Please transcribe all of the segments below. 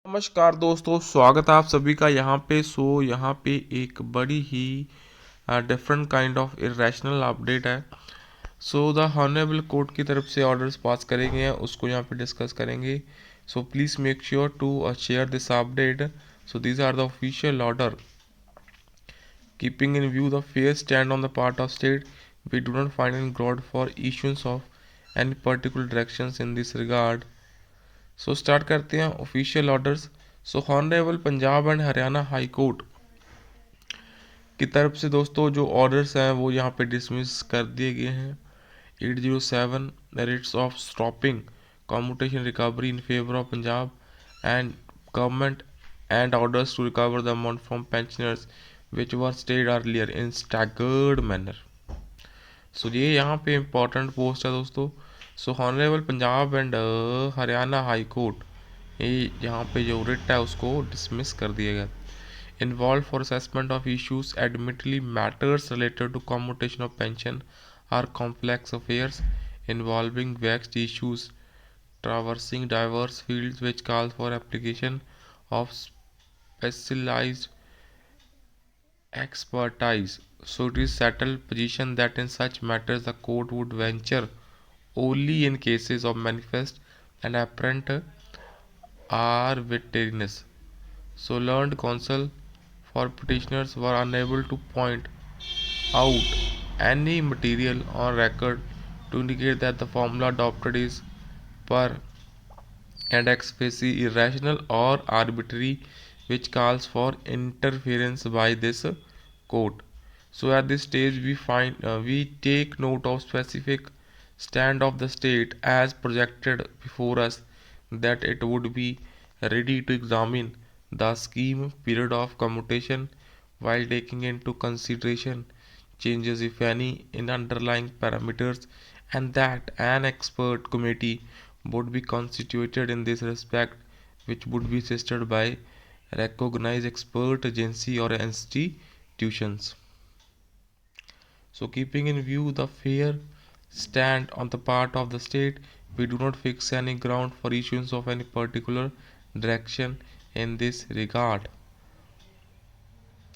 नमस्कार दोस्तों, स्वागत है आप सभी का यहाँ पे। यहाँ पे एक बड़ी ही different kind of irrational update है। द हॉनरेबल कोर्ट की तरफ से ऑर्डर्स पास करे गए हैं, उसको यहाँ पे डिस्कस करेंगे। Please make sure to share this update. These are the official order keeping in view the fair stand on the part of state. We do not find any ground for issuance of any particular directions in this regard. Start करते हैं official orders. Honourable Punjab and Haryana high court की तरफ से दोस्तों जो orders हैं वो यहाँ पे डिसमिस कर दिए गए हैं। 807 rates of stopping commutation recovery in favour of Punjab and government and orders to recover the amount from pensioners which were stayed earlier in staggered manner. ये यहाँ पे इम्पोर्टेंट पोस्ट है दोस्तों। Honourable Punjab and Haryana high court ये यहाँ पे जो writ है उसको डिसमिस कर दिया गया। Involve for assessment of issues admittedly matters related to commutation of pension are complex affairs involving vexed issues traversing diverse fields which calls for application of specialized expertise. It is settled position that in such matters the court would venture only in cases of manifest and apparent arbitrariness. Learned counsel for petitioners were unable to point out any material on record to indicate that the formula adopted is per and expressly irrational or arbitrary, which calls for interference by this court. At this stage, we take note of specific stand of the state as projected before us, that it would be ready to examine the scheme period of commutation while taking into consideration changes, if any, in underlying parameters, and that an expert committee would be constituted in this respect, which would be assisted by recognized expert agency or institutions. Keeping in view the fair stand on the part of the state, we do not fix any ground for issuance of any particular direction in this regard,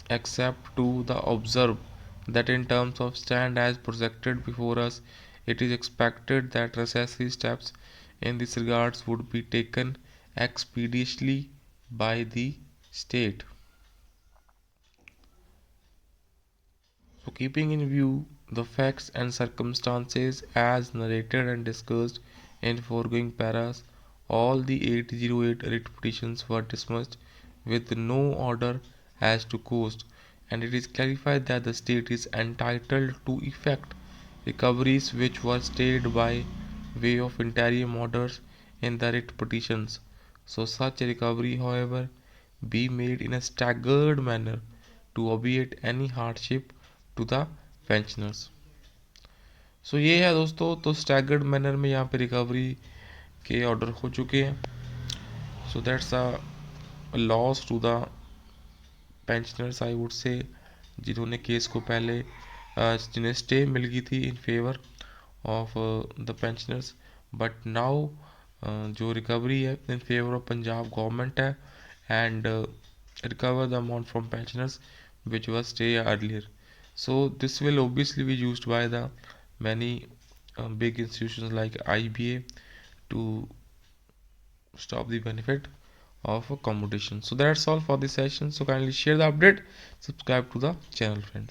except to the observe that in terms of stand as projected before us, it is expected that necessary steps in this regards would be taken expeditiously by the state. Keeping in view the facts and circumstances as narrated and discussed in foregoing paras, all the 808 writ petitions were dismissed with no order as to cost, and it is clarified that the state is entitled to effect recoveries which were stayed by way of interim orders in the writ petitions. Such recovery, however, be made in a staggered manner to obviate any hardship to the pensioners. ये है दोस्तों, तो staggered manner में यहाँ पे recovery के order हो चुके हैं। That's a loss to the pensioners I would say, जिन्होंने केस को पहले जिन्हें स्टे मिल गई थी in favour of the pensioners, but now जो रिकवरी है in favour of Punjab government है and recover the amount from pensioners which was stay earlier. This will obviously be used by the many big institutions like IBA to stop the benefit of accommodation. That's all for this session. Kindly share the update, subscribe to the channel, friends.